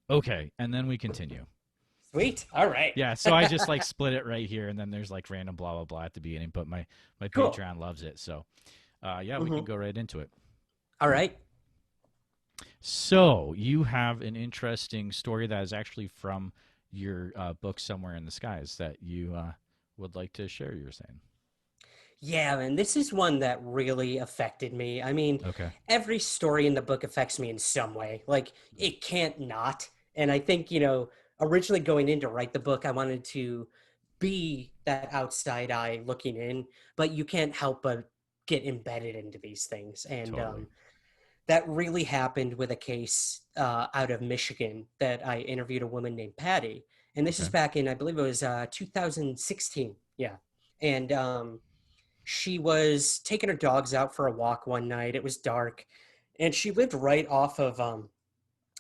Okay, and then we continue. Sweet. All right. Yeah, so I just like split it right here, and then there's like random blah blah blah at the beginning. But my Cool. Patreon loves it, so yeah, we can Hmm. go right into it. All right. So you have an interesting story that is actually from your book Somewhere in the Skies that you would like to share. You were saying. Yeah, man, this is one that really affected me. I mean, Okay. every story in the book affects me in some way. Like, it can't not. And I think, originally going in to write the book, I wanted to be that outside eye looking in, but you can't help but get embedded into these things. And Totally. that really happened with a case out of Michigan that I interviewed a woman named Patty. And this is Okay. back in, I believe it was 2016. Yeah. And she was taking her dogs out for a walk one night. It was dark, and she lived right off of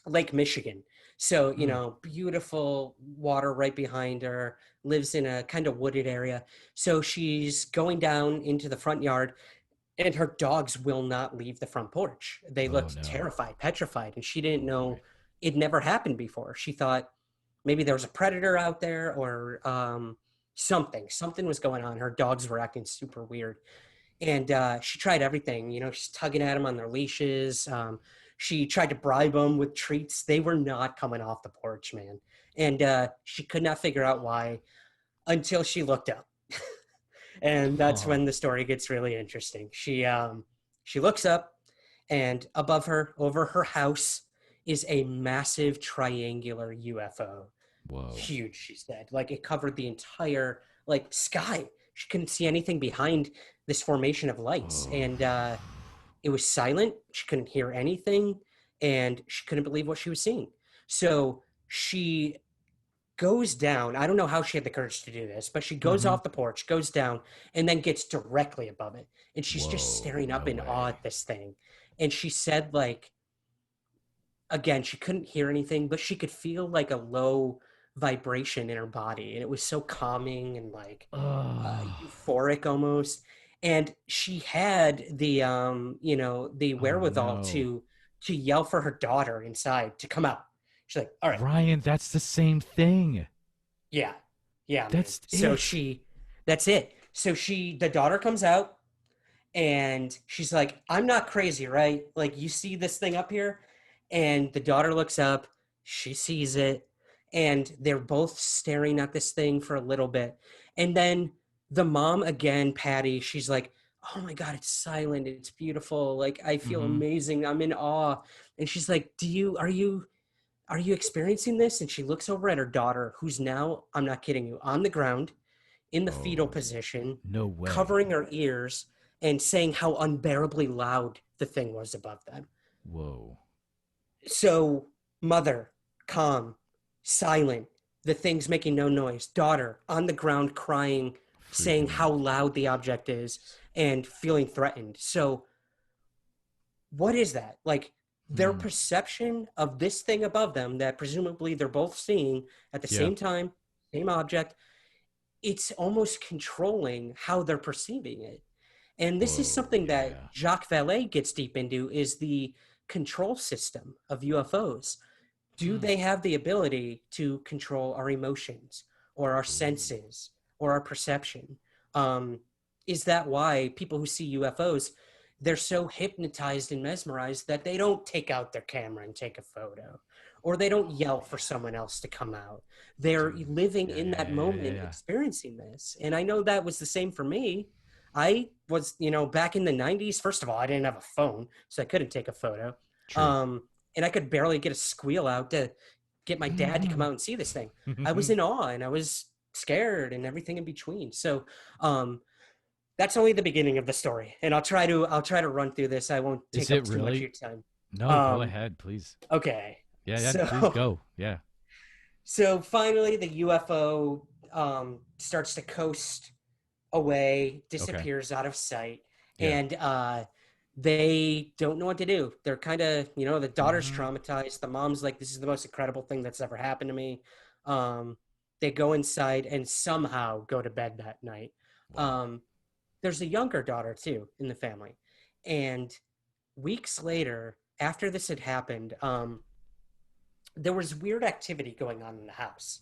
Lake Michigan. So, Hmm. beautiful water right behind her, lives in a kind of wooded area. So she's going down into the front yard, and her dogs will not leave the front porch. They Oh looked no. terrified, petrified, and she didn't Oh boy. know it never happened before. She thought maybe there was a predator out there or something was going on. Her dogs were acting super weird, and she tried everything. She's tugging at them on their leashes. She tried to bribe them with treats. They were not coming off the porch, man. And she could not figure out why until she looked up. And that's Oh. when the story gets really interesting. She looks up, and above her, over her house, is a massive triangular UFO. Whoa. Huge, she said. Like, it covered the entire like sky. She couldn't see anything behind this formation of lights, Oh. and it was silent. She couldn't hear anything, and she couldn't believe what she was seeing. So she goes down. I don't know how she had the courage to do this, but she goes Mm-hmm. off the porch, goes down, and then gets directly above it. And she's just Whoa. staring up No in awe way. at this thing. And she said, like, again, she couldn't hear anything, but she could feel like a low vibration in her body. And it was so calming and like Oh. euphoric almost. And she had the Oh wherewithal no. to yell for her daughter inside to come out. She's like, all right, Ryan, that's the same thing. yeah, yeah, man. That's So it. that's it. So the daughter comes out and she's like, I'm not crazy, right? Like, you see this thing up here? And the daughter looks up, she sees it, and they're both staring at this thing for a little bit. And then the mom, again, Patty, she's like, oh my God, it's silent. It's beautiful. Like, I feel Mm-hmm. amazing. I'm in awe. And she's like, are you experiencing this? And she looks over at her daughter, who's now, I'm not kidding you, on the ground in the fetal Oh, position, no way. covering her ears and saying how unbearably loud the thing was above them. Whoa. So, mother, calm, silent, the thing's making no noise. Daughter, on the ground crying, saying Freaking how out. loud the object is and feeling threatened. So, what is that? Like, their Hmm. perception of this thing above them that presumably they're both seeing at the Yeah. same time, same object, it's almost controlling how they're perceiving it. And this is Whoa. something that Yeah. Jacques Vallée gets deep into is the control system of UFOs. Do Hmm. they have the ability to control our emotions or our Ooh. senses or our perception? Um, is that why people who see UFOs, they're so hypnotized and mesmerized that they don't take out their camera and take a photo, or they don't Oh yell for yeah. someone else to come out? They're Dude. living Yeah. in Yeah. that Yeah. Yeah. Yeah. moment, Yeah. experiencing this. And I know that was the same for me. I was, back in the 90s. First of all, I didn't have a phone, so I couldn't take a photo. True. Um, and I could barely get a squeal out to get my dad to come out and see this thing. I was in awe and I was scared and everything in between. So um, that's only the beginning of the story, and I'll try to run through this. I won't Is take up it too much of really? your time. No. Go Um, ahead, please. okay, Yeah. Yeah. Please so go. Yeah. so finally the UFO starts to coast away, Okay. disappears out of sight, Yeah. and they don't know what to do. They're kind of, the daughter's Mm-hmm. traumatized. The mom's like, "This is the most incredible thing that's ever happened to me." Um, they go inside and somehow go to bed that night. Wow. Um, there's a younger daughter too in the family, and weeks later, after this had happened, there was weird activity going on in the house.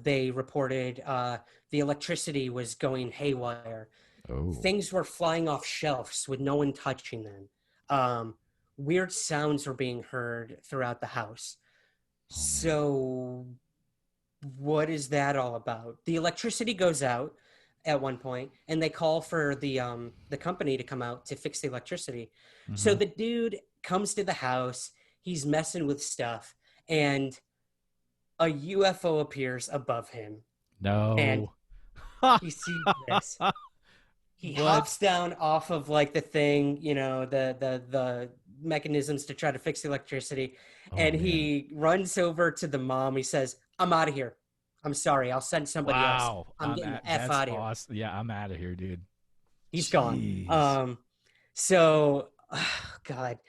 They reported the electricity was going haywire. Oh. Things were flying off shelves with no one touching them. Um, Weird sounds were being heard throughout the house. Oh man. So, what is that all about? The electricity goes out at one point, and they call for the company to come out to fix the electricity. So Mm-hmm. the dude comes to the house. He's messing with stuff, and a UFO appears above him, and No. he sees this. He What? hops down off of like the thing, the mechanisms to try to fix the electricity, Oh and man. he runs over to the mom. He says, "I'm out of here. I'm sorry. I'll send somebody else. Wow. I'm getting the F That's out of here." awesome. Yeah, I'm out of here, dude. He's gone. Jeez. So God.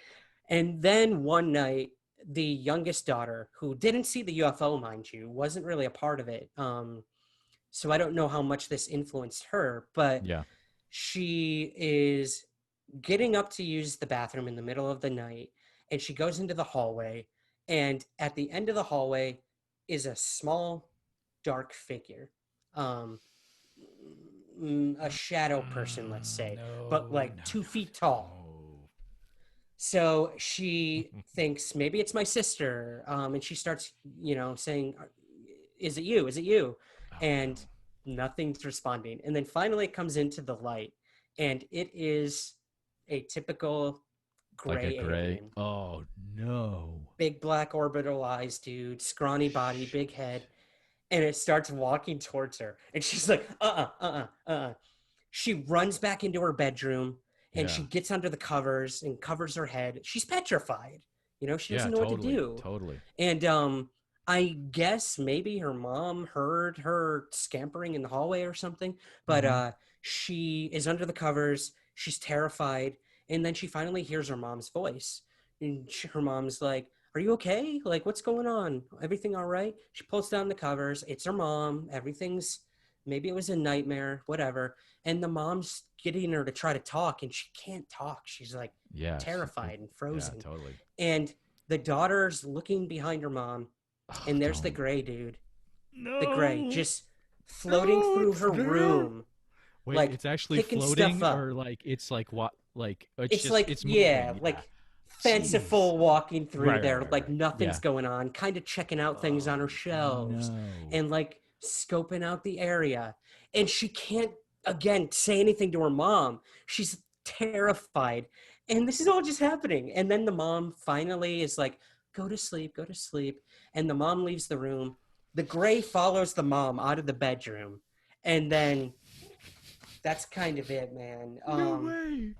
And then one night, the youngest daughter, who didn't see the UFO, mind you, wasn't really a part of it. So I don't know how much this influenced her, but Yeah. she is getting up to use the bathroom in the middle of the night, and she goes into the hallway, and at the end of the hallway is a small dark figure, um a shadow person, let's say, but No, like no, 2 feet no, tall. So she thinks maybe it's my sister, and she starts, saying, "Is it you? Is it you?" Oh And no. nothing's responding. And then finally it comes into the light, and it is a typical Like a gray gray. alien, Oh no. big black orbital eyes, dude, scrawny body, Sh- big head, and it starts walking towards her, and she's like, She runs back into her bedroom, and Yeah. she gets under the covers and covers her head. She's petrified. She Yeah, doesn't know what to totally. do. Totally. And I guess maybe her mom heard her scampering in the hallway or something, but Mm-hmm. she is under the covers. She's terrified. And then she finally hears her mom's voice. And her mom's like, "Are you okay? Like, what's going on? Everything all right?" She pulls down the covers. It's her mom. Everything's, maybe it was a nightmare, whatever. And the mom's getting her to try to talk, and she can't talk. She's like Yeah. terrified and Yeah, frozen. totally. And the daughter's looking behind her mom, Oh, and there's the don't. gray dude, the gray, No. just floating No, through it's her there. room, Wait, like it's actually picking stuff floating up. or like it's like what like it's It's just like, it's yeah, moving. Yeah. like Jeez. fanciful walking through Right, right, there, right, like right. nothing's Yeah. going on, kind of checking out things on her Oh shelves no. and like scoping out the area. And she can't, again, say anything to her mom. She's terrified. And this is all just happening. And then the mom finally is like, "Go to sleep, go to sleep." And the mom leaves the room. The gray follows the mom out of the bedroom. And then that's kind of it, man. No way.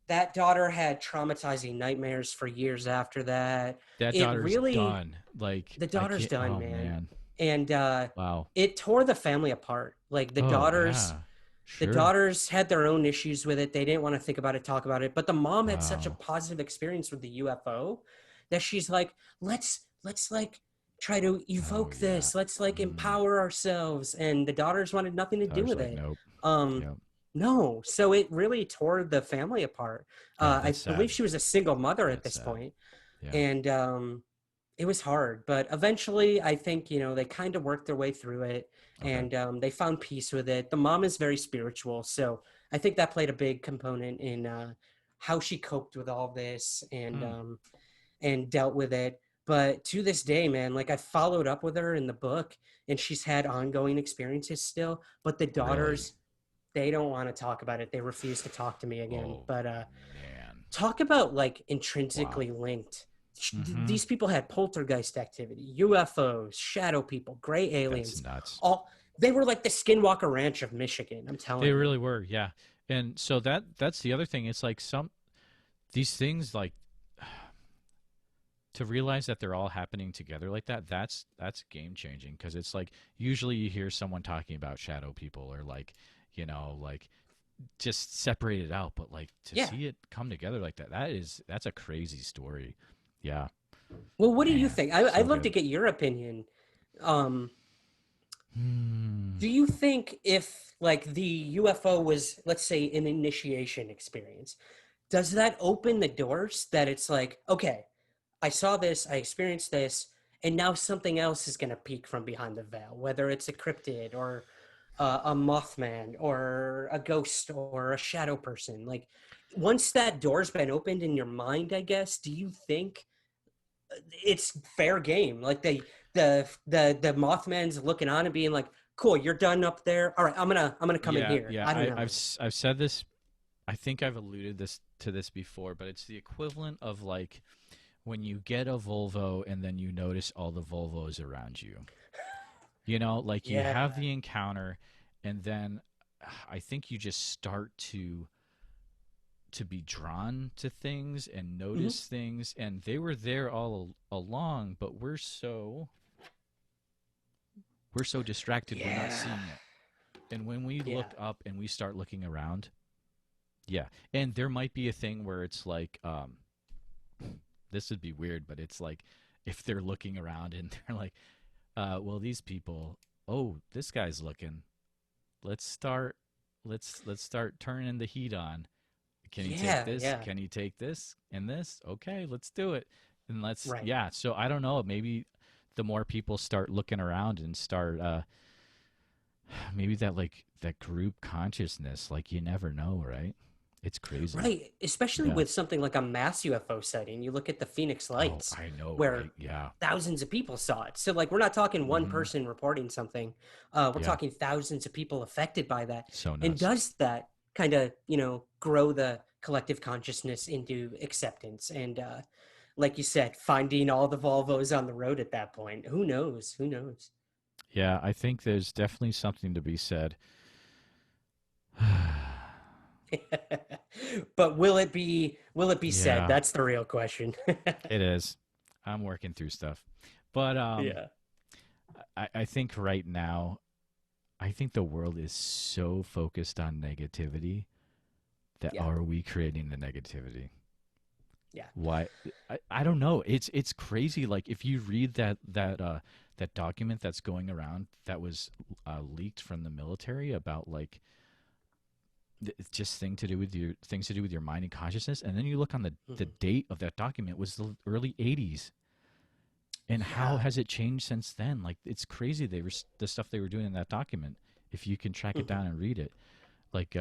That daughter had traumatizing nightmares for years after that. That It daughter's really, done. Like the I daughter's can't. done, Oh man. man. And Wow. it tore the family apart. Like Oh yeah. the Sure. daughters had their own issues with it. They didn't want to think about it, talk about it. But the mom had such a Wow. positive experience with the UFO that she's like, let's like try to Oh evoke yeah. this. Let's like Mm. empower ourselves. And the daughters wanted nothing to do Daughter's with like it. nope. Um, Yep. no, so it really tore the family apart. Yeah, I that's sad. believe she was a single mother at That's this sad. point, Yeah. and it was hard. But eventually, I think they kind of worked their way through it, Okay. and they found peace with it. The mom is very spiritual, so I think that played a big component in how she coped with all this Hmm. and dealt with it. But to this day, man, like I followed up with her in the book, and she's had ongoing experiences still. But the Really? daughters, they don't want to talk about it. They refuse to talk to me again. Oh But man. talk about like Wow. intrinsically linked. Mm-hmm. These people had poltergeist activity, UFOs, shadow people, gray That's aliens. nuts. All they were like the Skinwalker Ranch of Michigan. I'm They telling you. really were, yeah. And so that's the other thing. It's like some these things like to realize that they're all happening together like that. That's game changing because it's like usually you hear someone talking about shadow people or like like just separated out, but like to Yeah. see it come together like that that's a crazy story. Yeah, Well, what do you man, think? so I'd love to good. get your opinion. Um, Hmm. do you think if like the UFO was, let's say, an initiation experience, does that open the doors that it's like, okay, I saw this, I experienced this, and now something else is going to peek from behind the veil, whether it's a cryptid or a Mothman or a ghost or a shadow person. Like, once that door's been opened in your mind, I guess, do you think it's fair game? Like, the Mothman's looking on and being like, "Cool, you're done up there. All right, I'm gonna come in Yeah, here." yeah. I don't I've know. I've said this. I think I've alluded this before, but it's the equivalent of like when you get a Volvo and then you notice all the Volvos around you. You know, like you Yeah. have the encounter, and then I think you just start to be drawn to things and Hmm. notice things, and they were there all along, but we're so distracted we're not Yeah. seeing it. And when we Yeah. look up and we start looking around, yeah, and there might be a thing where it's like, this would be weird, but it's like if they're looking around and they're like, well, these people, oh, this guy's looking. Let's start. Let's start turning the heat on. Can you take Yeah. this? Yeah. Can you take this and this? Okay, let's do it. And let's, Right. yeah. So I don't know. Maybe the more people start looking around and start, maybe that like that group consciousness, like you never know, right? It's crazy. Right. Especially Yeah. with something like a mass UFO sighting. You look at the Phoenix Oh, Lights, I know, where right? Yeah. thousands of people saw it. So, like, we're not talking one Mm-hmm. person reporting something. We're Yeah. talking thousands of people affected by that. So And nuts. does that kind of, grow the collective consciousness into acceptance? And like you said, finding all the Volvos on the road at that point. Who knows? Who knows? Yeah, I think there's definitely something to be said. But will it be said? Yeah, That's the real question. it is. I'm working through stuff. But Yeah. I think right now, I think the world is so focused on negativity that Yeah. are we creating the negativity? Yeah. Why? I don't know. It's crazy. Like if you read that document that's going around that was leaked from the military about like it's just things to do with your mind and consciousness, and then you look on the Mhm. date of that document was the early 80s. And how Yeah. has it changed since then? Like it's crazy. They were the stuff they were doing in that document. If you can track it Mhm. down and read it, like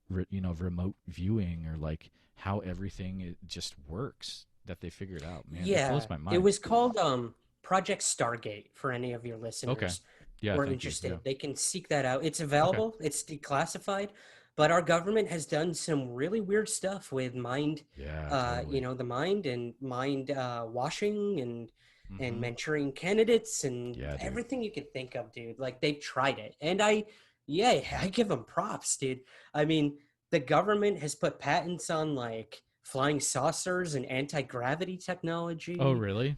remote viewing or like how everything just works that they figured out. Man, it blows Yeah. my It mind. was called Project Stargate for any of your Okay. listeners Yeah. who are Thank you. Yeah. interested. They can seek that out. It's Okay. available, it's declassified, but our government has done some really weird stuff with mind, Yeah. Totally. the mind and mind washing and Mm-hmm. mentoring candidates and Yeah, dude. everything you can think of, dude. Like, they've tried it. And yeah, I give them props, dude. I mean, the government has put patents on like flying saucers and anti-gravity Oh, technology. really?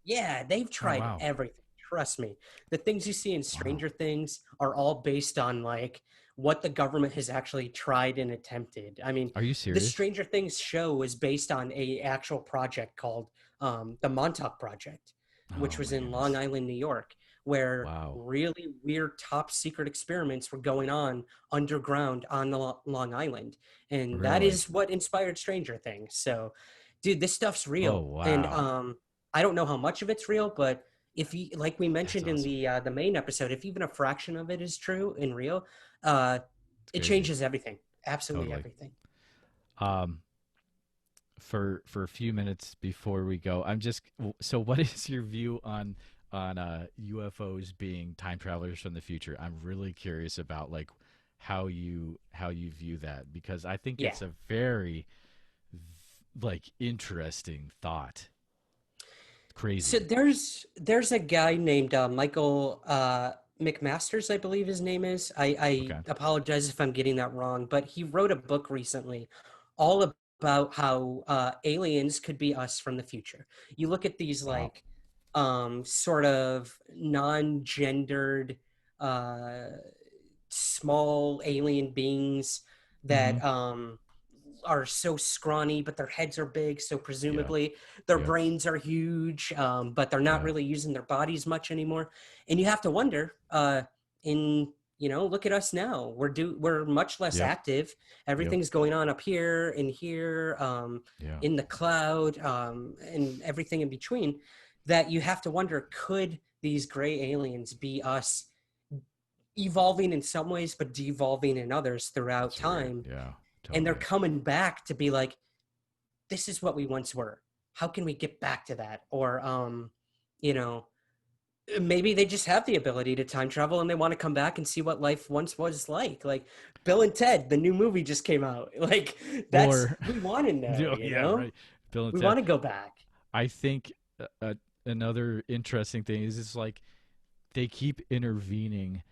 Yeah, they've Oh, tried wow. everything. Trust me. The things you see in Wow. Stranger Things are all based on like what the government has actually tried and attempted. I mean, Are you the serious? Stranger Things show is based on a actual project called the Montauk Project, which Oh was my in Long goodness. Island, New York, where Wow. really weird top secret experiments were going on underground on the Long Island. And that Really? is what inspired Stranger Things. So, dude, this stuff's Oh, real. And wow. I don't know how much of it's real, but if you, like we That's mentioned in awesome. the main episode, if even a fraction of it is true and real, uh, It's it crazy. changes everything. Absolutely Totally. everything. Um, for a few minutes before we go, I'm just so what is your view on UFOs being time travelers from the future? I'm really curious about like how you view that because I think Yeah. it's a very like interesting thought. So Crazy. there's a guy named Michael McMasters, I believe his name is. I Okay. apologize if I'm getting that wrong, but he wrote a book recently all about how aliens could be us from the future. You look at these Wow. like sort of non-gendered uh, small alien beings Mm-hmm. that are so scrawny, but their heads are big. So Yeah. presumably their Yeah. brains are huge, but they're not Yeah. really using their bodies much anymore. And you have to wonder, in look at us now. We're much less Yep. active. Yep. Everything's going on up here, Yeah. in the cloud, and everything in between. that you have to wonder, could these gray aliens be us evolving in some ways, but devolving in others throughout That's weird. time? Yeah, And they're totally. coming back to be like, this is what we once were. How can we get back to that? Or, you know, maybe they just have the ability to time travel and they want to come back and see what life once was like. Like Bill and Ted, the new movie just came out. Like that's Or, we want to know, oh, you yeah, know? right. Bill and We Ted. want to go back. I think another interesting thing is it's like they keep intervening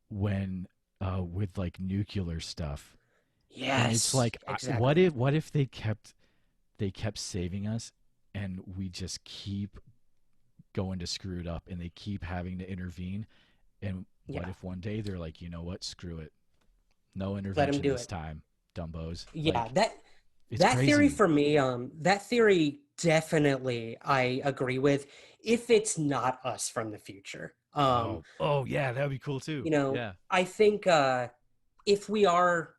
when with like nuclear stuff, and it's Yes, like exactly. what if they kept saving us, and we just keep going to screw it up, and they keep having to intervene, and what Yeah, if one day they're like, you know what, screw it, no let him intervention do this it. time, dumbos. Yeah, Like, that it's that theory crazy. for me, that theory definitely I agree with if it's not us from the future. Oh yeah, that would be cool too. Yeah. I think if we are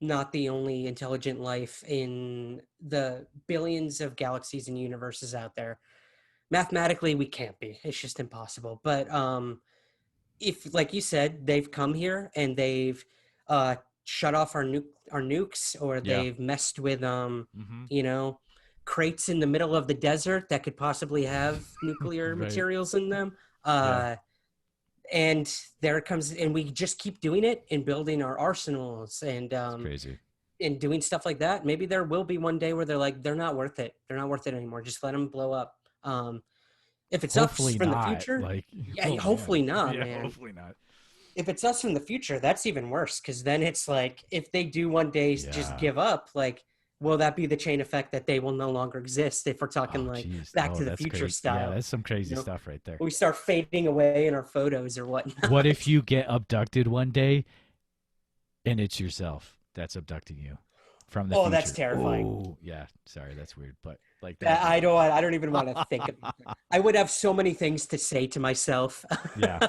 not the only intelligent life in the billions of galaxies and universes out there, mathematically we can't be. It's just impossible. But if, like you said, they've come here and they've uh, shut off our nukes, or Yeah. they've messed with Mm-hmm. you know, crates in the middle of the desert that could possibly have nuclear Right. materials in them. Yeah. And there it comes, and we just keep doing it and building our arsenals It's crazy. and doing stuff like that. Maybe there will be one day where they're like, they're not worth it. They're not worth it anymore. Just let them blow up. If it's us Hopefully from the not. future, Like, yeah, oh man. hopefully not, Yeah, man. hopefully not. If it's us from the future, that's even worse, because then it's like, if they do one day just Yeah. give up, like, will that be the chain effect that they will no longer exist if we're talking Oh like geez. Back Oh, to the that's Future crazy. Yeah, style? that's some crazy You know, stuff right there. we start fading away in our photos or What if whatnot. you get abducted one day and it's yourself that's abducting you from the Oh, that's future? terrifying. Oh, yeah. Sorry, that's weird, but like that'd That be I don't even want to think of. I would have so many things to say to myself, yeah,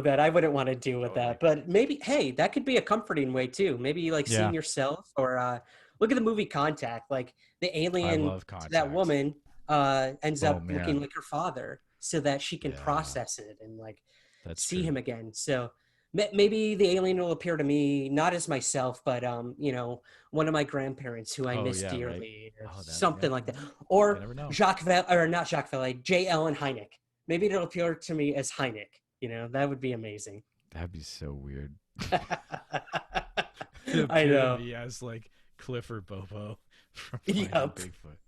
that I wouldn't want to deal with totally. that. But maybe, hey, that could be a comforting way too. Maybe like Yeah, seeing yourself, or look at the movie Contact. Like the I alien love to that contact. woman ends Oh up looking man. like her father, so that she can Yeah, process it and like that's see true. him again. So maybe the alien will appear to me not as myself, but one of my grandparents who I Oh miss yeah, right. dearly, or Oh, that something yeah, like that. yeah. You Or never know. Not Jacques Vallée, J. Allen Hynek. Maybe it'll appear to me as Hynek. That would be amazing. That'd be so weird. To I appear to know. me as like Clifford Bobo from Finding Yep. Bigfoot.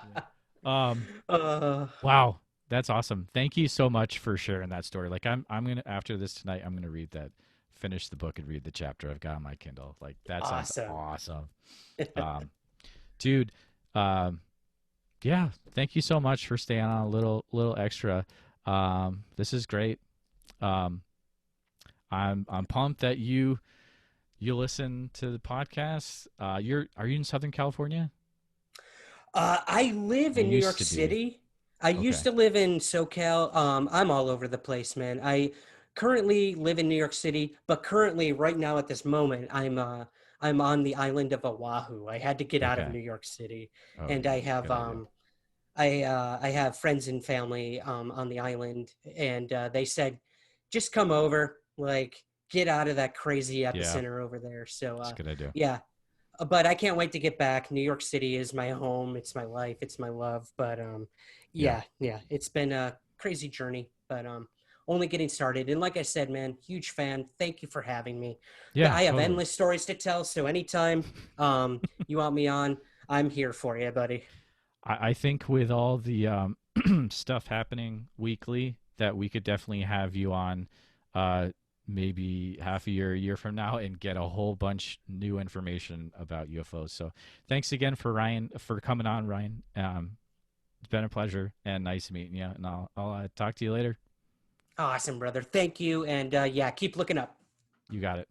Yeah. Um. Uh, Wow, that's awesome. Thank you so much for sharing that story. Like, I'm gonna after this tonight, I'm gonna read that, finish the book and read the chapter I've got on my Kindle. Like, that sounds awesome. awesome. Um, dude. Um. Yeah. Thank you so much for staying on a little extra. This is great. Um. I'm pumped that you listen to the podcast. Are you in Southern California? I live You in New used York to be. City. I used Okay. to live in SoCal. I'm all over the place, man. I currently live in New York City, but currently, right now at this moment, I'm on the island of Oahu. I had to get out of Okay. New York City, Oh and yeah. Good idea. I have friends and family on the island, and they said, just come over, like get out of that crazy Yeah. epicenter over there. So That's a good idea. yeah, but I can't wait to get back. New York City is my home. It's my life. It's my love. But Yeah. yeah, it's been a crazy journey, but only getting started. And like I said, man, huge fan. Thank you for having me. Yeah. I have Totally. endless stories to tell. So anytime you want me on, I'm here for you, buddy. I think with all the stuff happening weekly, that we could definitely have you on, uh, maybe half a year from now, and get a whole bunch new information about UFOs. So thanks again for Ryan for coming on, Ryan. It's been a pleasure and nice meeting you. And I'll talk to you later. Awesome, brother. Thank you. And yeah, keep looking up. You got it.